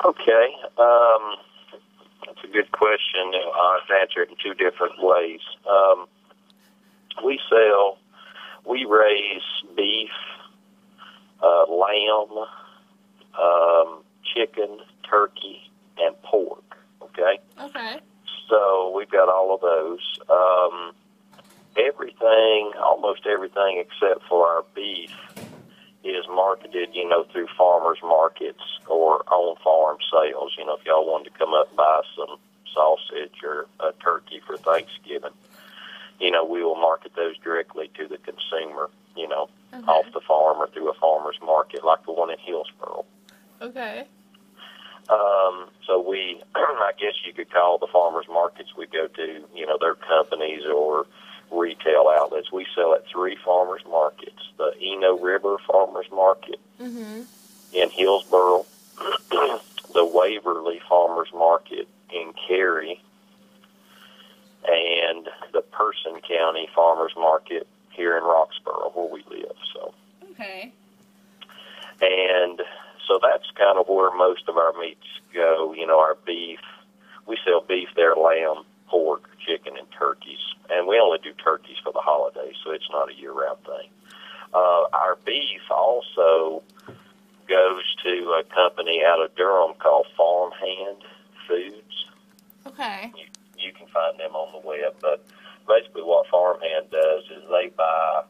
Okay. That's a good question. I'll answer it in two different ways. We raise beef, lamb, chicken, turkey, and pork. Okay? Okay. So we've got all of those. Almost everything except for our beef is marketed, through farmers markets or on-farm sales. If y'all wanted to come up and buy some sausage or a turkey for Thanksgiving, we will market those directly to the consumer, Okay. off the farm or through a farmer's market like the one in Hillsboro. Okay. So I guess you could call the farmers markets we go to, their companies or retail outlets. We sell at 3 farmers markets: the Eno River Farmers Market in Hillsboro, the Waverly Farmers Market in Cary, and the Person County Farmers Market here in Roxboro, where we live. So. Okay. And so that's kind of where most of our meats go. Our beef, we sell beef there, lamb, pork, chicken, and turkeys. And we only do turkeys for the holidays, so it's not a year-round thing. Our beef also goes to a company out of Durham called Farmhand Foods. Okay. You can find them on the web, but basically what Farmhand does is they buy,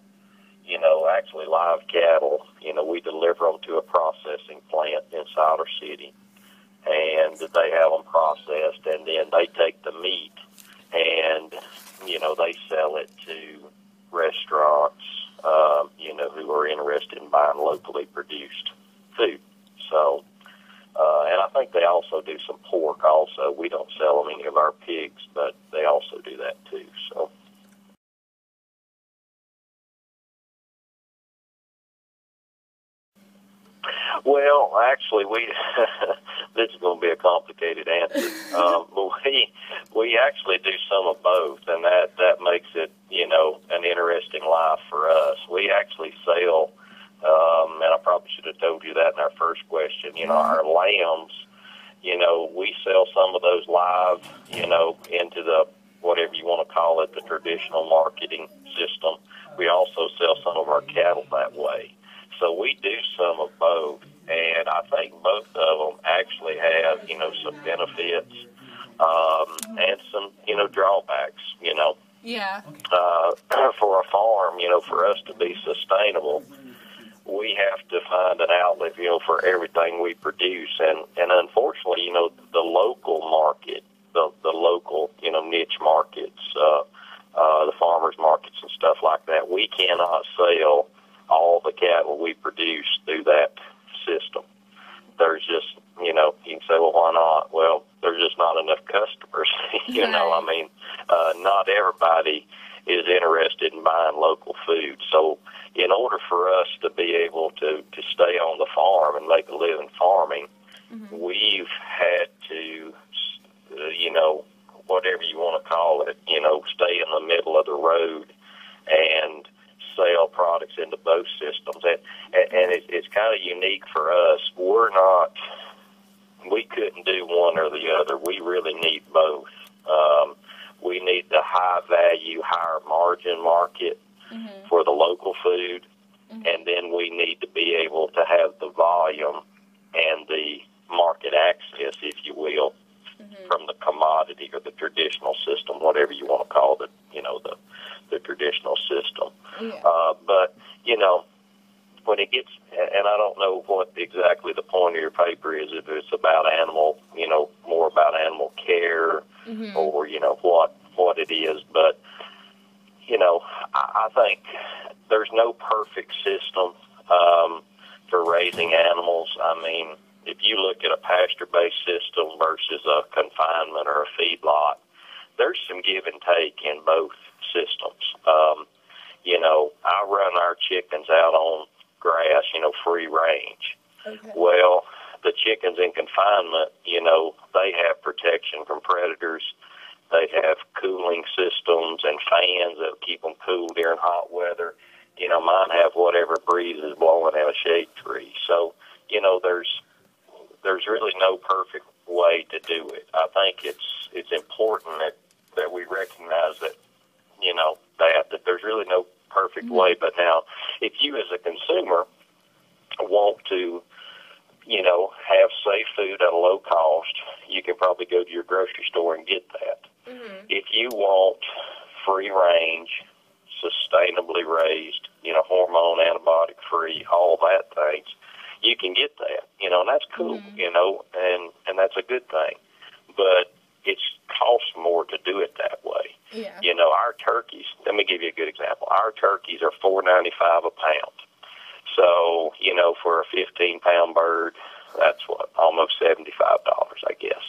actually live cattle. We deliver them to a processing plant in Siler City, and they have them processed, and then they take the meat and, they sell it to restaurants, who are interested in buying locally produced food. So, and I think they also do some pork also. We don't sell them any of our pigs, but they also do that too, so. Well, actually, this is going to be a complicated answer. But we actually do some of both, and that makes it, an interesting life for us. We actually sell, and I probably should have told you that in our first question, our lambs, we sell some of those live, into the, whatever you want to call it, the traditional marketing system. We also sell some of our cattle that way. So we do some of both, and I think both of them actually have, some benefits and some, drawbacks, Yeah. For a farm, for us to be sustainable, we have to find an outlet, for everything we produce. And unfortunately, the local market, the local, niche markets, the farmers markets and stuff like that, we cannot sell all the cattle we produce through that system. There's just, you can say, well, why not? Well, there's just not enough customers. Not everybody is interested in buying local food. So in order for us to be able to stay on the farm and make a living farming, we've had to, whatever you want to call it, stay in the middle of the road and sell products into both systems. And it's kind of unique for us. We couldn't do one or the other. We really need both. We need the high-value, higher-margin market for the local food, and then we need to be able to have the volume and the market access, if you will, from the commodity or the traditional system, whatever you want to call it, the traditional system. Yeah. But, when it gets, and I don't know what exactly the point of your paper is, if it's about animal, more about animal care or, what it is. But, I think there's no perfect system for raising animals. I mean, if you look at a pasture-based system versus a confinement or a feedlot, there's some give and take in both systems. I run our chickens out on grass, free range. Okay. Well, the chickens in confinement, they have protection from predators. They have cooling systems and fans that keep them cool during hot weather. Mine have whatever breeze is blowing out a shade tree. So, there's there's really no perfect way to do it. I think it's important that we recognize that, that there's really no perfect way. But now, if you as a consumer want to, have safe food at a low cost, you can probably go to your grocery store and get that. Mm-hmm. If you want free range, sustainably raised, hormone, antibiotic free, all that things, you can get that, and that's cool, and that's a good thing. But it costs more to do it that way. Yeah. Our turkeys, let me give you a good example. Our turkeys are $4.95 a pound. So, for a 15-pound bird, that's almost $75, I guess.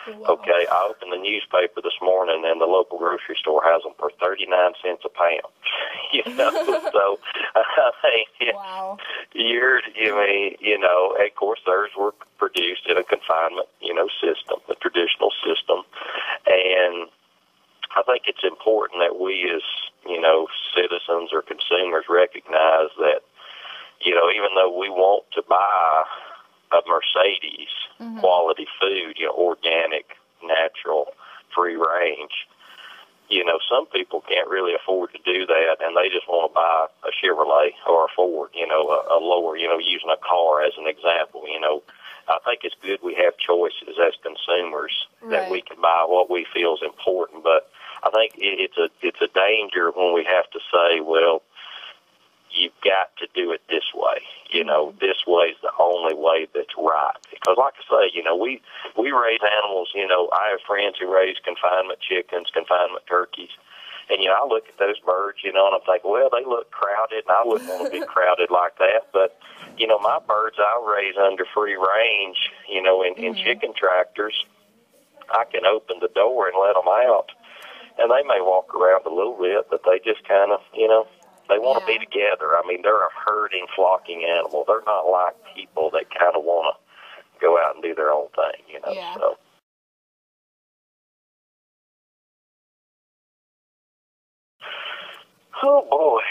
Wow. Okay, I opened the newspaper this morning, and the local grocery store has them for 39 cents a pound. So I mean, wow. Of course, theirs were produced in a confinement, system, the traditional system, and I think it's important that we as citizens or consumers recognize that, even though we want to buy a Mercedes quality food, organic, natural, free range, some people can't really afford to do that, and they just want to buy a Chevrolet or a Ford, a lower, using a car as an example. I think it's good we have choices as consumers, that we can buy what we feel is important, but I think it's a danger when we have to say, well, you've got to do it this way. This way is the only way that's right. Because like I say, we raise animals, I have friends who raise confinement chickens, confinement turkeys. And, I look at those birds, and I'm thinking, well, they look crowded, and I wouldn't want to be crowded like that. But, my birds I raise under free range, in chicken tractors, I can open the door and let them out. And they may walk around a little bit, but they just kind of, they want to be together. I mean, they're a herding, flocking animal. They're not like people that kind of want to go out and do their own thing, Yeah. So. Oh boy,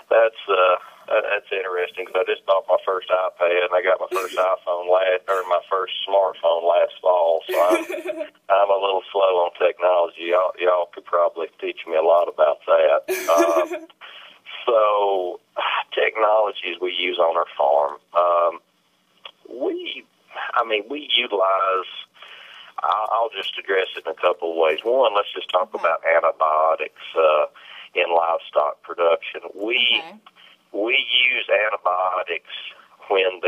that's interesting, because I just bought my first iPad and I got my first my first smartphone last fall. So I'm a little slow on technology. Y'all could probably teach me a lot about that. So technologies we use on our farm, we utilize. I'll just address it in a couple of ways. One, let's just talk about antibiotics in livestock production. We use antibiotics when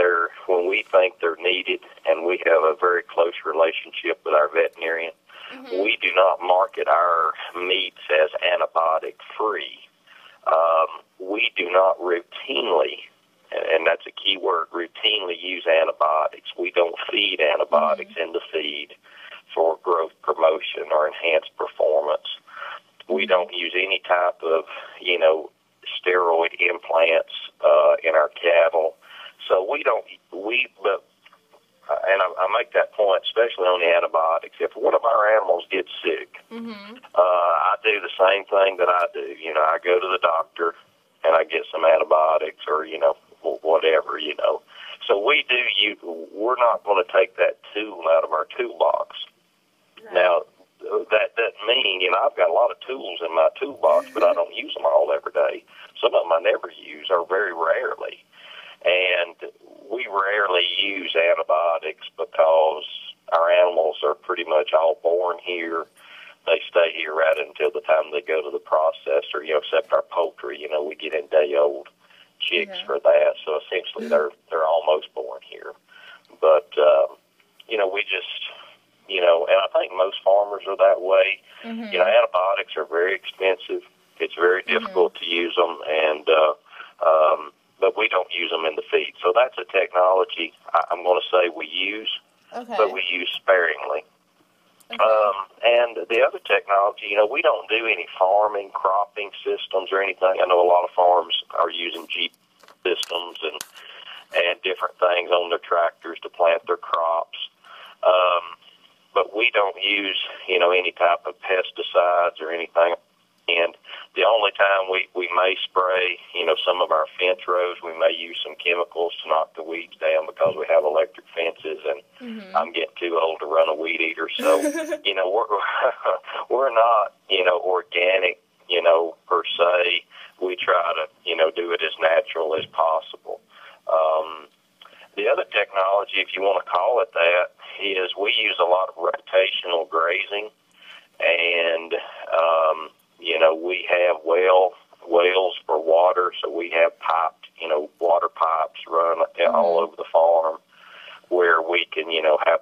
we think they're needed, and we have a very close relationship with our veterinarian. Mm-hmm. We do not market our meats as antibiotic free. We do not routinely, and that's a key word, routinely use antibiotics. We don't feed antibiotics in the feed for growth promotion or enhanced performance. We don't use any type of, steroid implants in our cattle. So I make that point, especially on the antibiotics. If one of our animals gets sick, I do the same thing that I do. I go to the doctor and I get some antibiotics or, whatever, So we're not going to take that tool out of our toolbox. Right. Now, that doesn't mean, I've got a lot of tools in my toolbox, but I don't use them all every day. Some of them I never use, or very rarely. And we rarely use antibiotics because our animals are pretty much all born here. They stay here right until the time they go to the processor, except our poultry, we get in day-old chicks for that. So essentially they're almost born here. But, we just, and I think most farmers are that way. Mm-hmm. Antibiotics are very expensive. It's very difficult to use them, and but we don't use them in the feed. So that's a technology I'm going to say we use, but we use sparingly. Okay. And the other technology, we don't do any farming, cropping systems or anything. I know a lot of farms are using Jeep systems and different things on their tractors to plant their crops. But we don't use, any type of pesticides or anything And the only time we may spray, some of our fence rows, we may use some chemicals to knock the weeds down because we have electric fences, and I'm getting too old to run a weed eater. So, we're not, organic, per se. We try to, do it as natural as possible. The other technology, if you want to call it that, is we use a lot of rotational grazing, and we have wells for water, so we have piped, water pipes run all over the farm where we can, have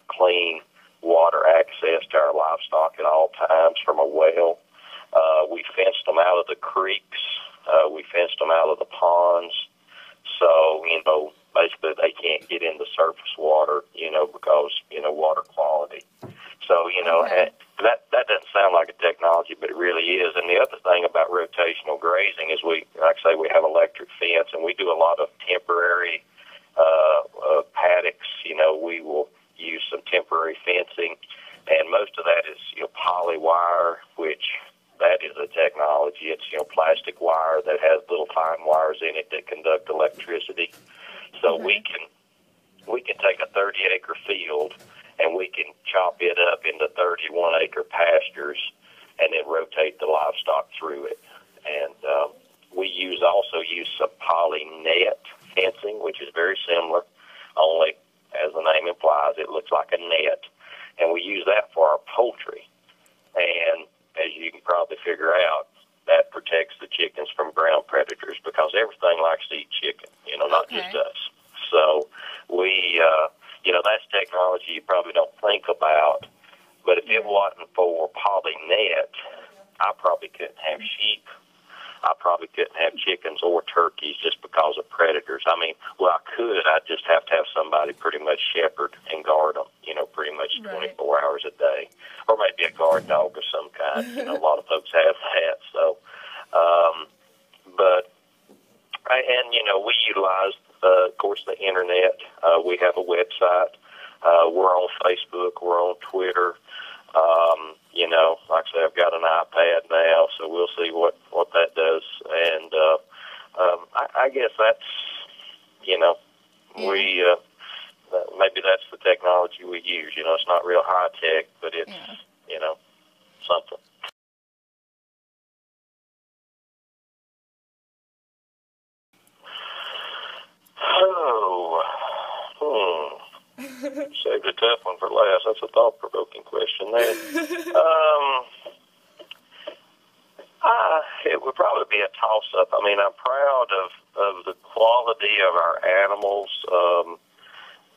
clean water access to our livestock at all times from a well. We fenced them out of the creeks. We fenced them out of the ponds. So, basically they can't get into surface water, because, water quality. So, that doesn't sound like a technology, but it really is. And the other thing about rotational grazing is we have electric fence, and we do a lot of temporary paddocks. We will use some temporary fencing, and most of that is, poly wire, which that is a technology. It's, plastic wire that has little fine wires in it that conduct electricity. So we can take a 30-acre field and we can chop it up into 31-acre pastures and then rotate the livestock through it. And we also use some poly net fencing, which is very similar, only as the name implies, it looks like a net. And we use that for our poultry. And as you can probably figure out, that protects the chickens from ground predators because everything likes to eat chicken, not just us. So we, that's technology you probably don't think about. But if it wasn't for poly net, I probably couldn't have sheep. I probably couldn't have chickens or turkeys just because of predators. I mean, I could. I'd just have to have somebody pretty much shepherd and guard them, pretty much 24 hours a day. Or maybe a guard dog of some kind. A lot of folks have that. So, we utilize, of course, the Internet. We have a website. We're on Facebook. We're on Twitter. Like I say, I've got an iPad now, so we'll see what that does. And I guess that's, we maybe that's the technology we use. It's not real high tech, but it's something. Saved a tough one for last. That's a thought-provoking question there. It would probably be a toss-up. I mean, I'm proud of the quality of our animals,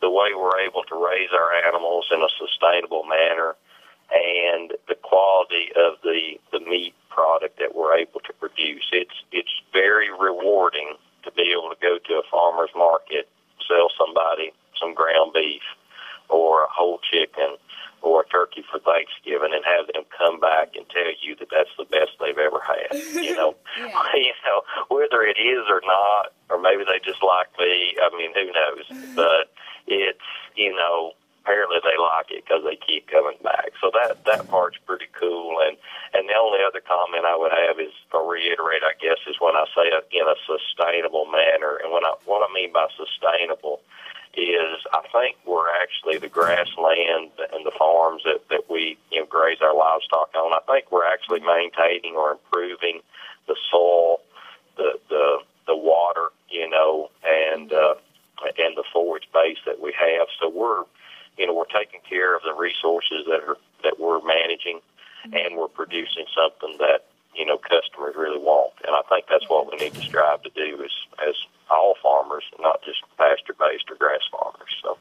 the way we're able to raise our animals in a sustainable manner, and the quality of the meat product that we're able to produce. It's very rewarding to be able to go to a farmer's market, sell somebody some ground beef or a whole chicken or a turkey for Thanksgiving and have them come back and tell you that that's the best they've ever had. Whether it is or not, or maybe they just like me, I mean, who knows? But it's, apparently they like it because they keep coming back. So that part's pretty cool. And the only other comment I would have is, or reiterate, I guess, is when I say in a sustainable manner. And what I mean by sustainable is I think we're actually the grassland and the farms that we graze our livestock on. I think we're actually maintaining or improving the soil, the water, and the forage base that we have. So we're taking care of the resources that we're managing, and we're producing something that customers really want. And I think that's what we need to strive to do as all farmers, not just pasture-based or grass farmers. So.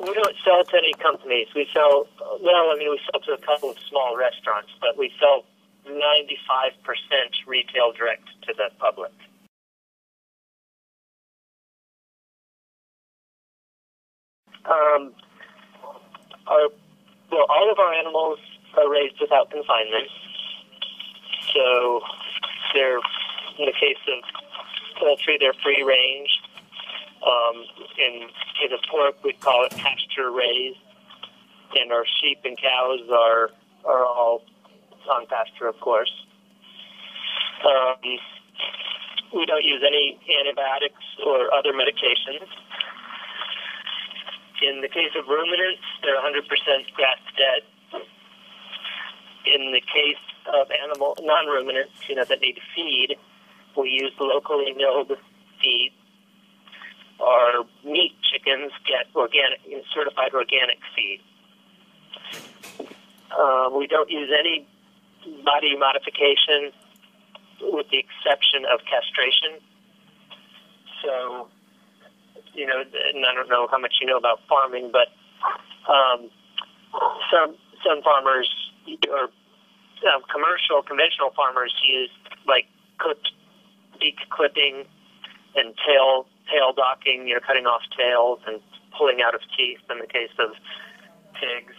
We don't sell to any companies. We sell, we sell to a couple of small restaurants, but we sell 95% retail direct to the public. All of our animals are raised without confinement, so they're In the case of poultry, they're free range. In case of pork, we'd call it pasture raised. And our sheep and cows are all on pasture, of course. We don't use any antibiotics or other medications. In the case of ruminants, they're 100% grass-fed. In the case of animal non-ruminants, that need to feed, we use locally milled feed. Our meat chickens get certified organic feed. We don't use any body modification, with the exception of castration. So, and I don't know how much you know about farming, but some farmers or conventional farmers use like beak clipping and tail docking, cutting off tails and pulling out of teeth in the case of pigs,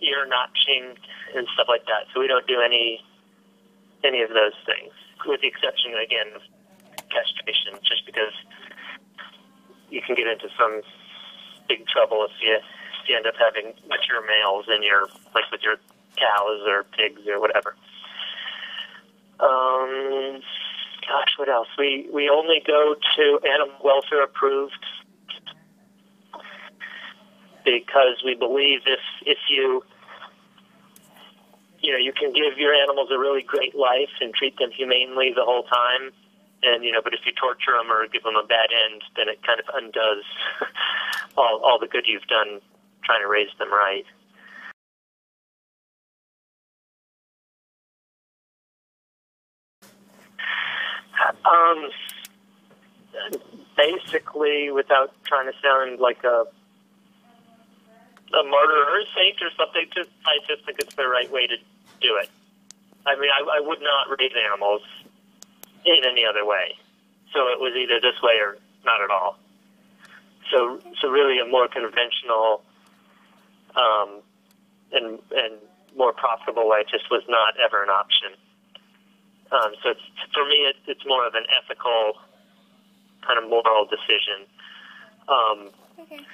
ear notching and stuff like that. So we don't do any of those things, with the exception, again, of castration, just because you can get into some big trouble if you end up having mature males in with your cows or pigs or whatever. What else? We only go to animal welfare approved because we believe if you can give your animals a really great life and treat them humanely the whole time, and but if you torture them or give them a bad end, then it kind of undoes all the good you've done trying to raise them right. Basically, without trying to sound like a murderer or a saint or something, I just think it's the right way to do it. I mean, I would not raise animals in any other way. So it was either this way or not at all. So really a more conventional and more profitable way just was not ever an option. So for me, it's more of an ethical kind of moral decision. Okay.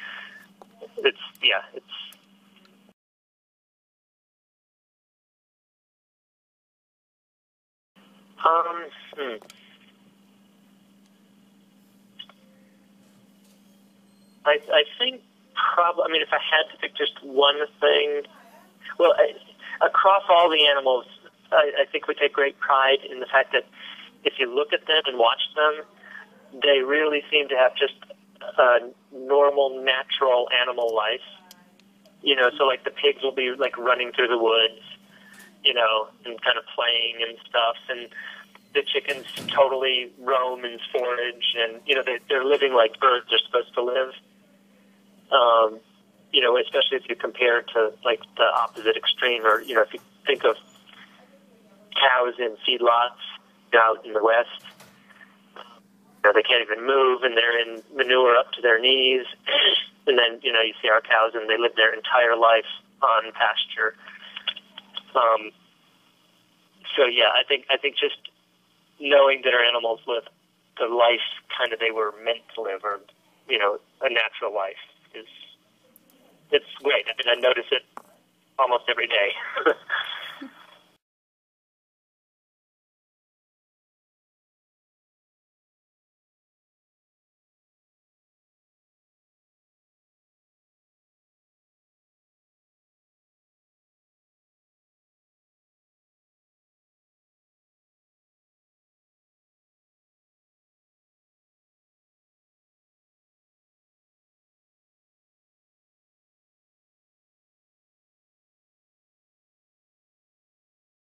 I think probably, if I had to pick just one thing, across all the animals, I think we take great pride in the fact that if you look at them and watch them, they really seem to have just a normal, natural animal life. So like the pigs will be like running through the woods, and kind of playing and stuff, and the chickens totally roam and forage, and they're living like birds are supposed to live. Especially if you compare to like the opposite extreme, or if you think of cows in feedlots out in the West, they can't even move, and they're in manure up to their knees. And then you see our cows, and they live their entire life on pasture. I think just knowing that our animals live the life kind of they were meant to live, or a natural life, it's great. I notice it almost every day.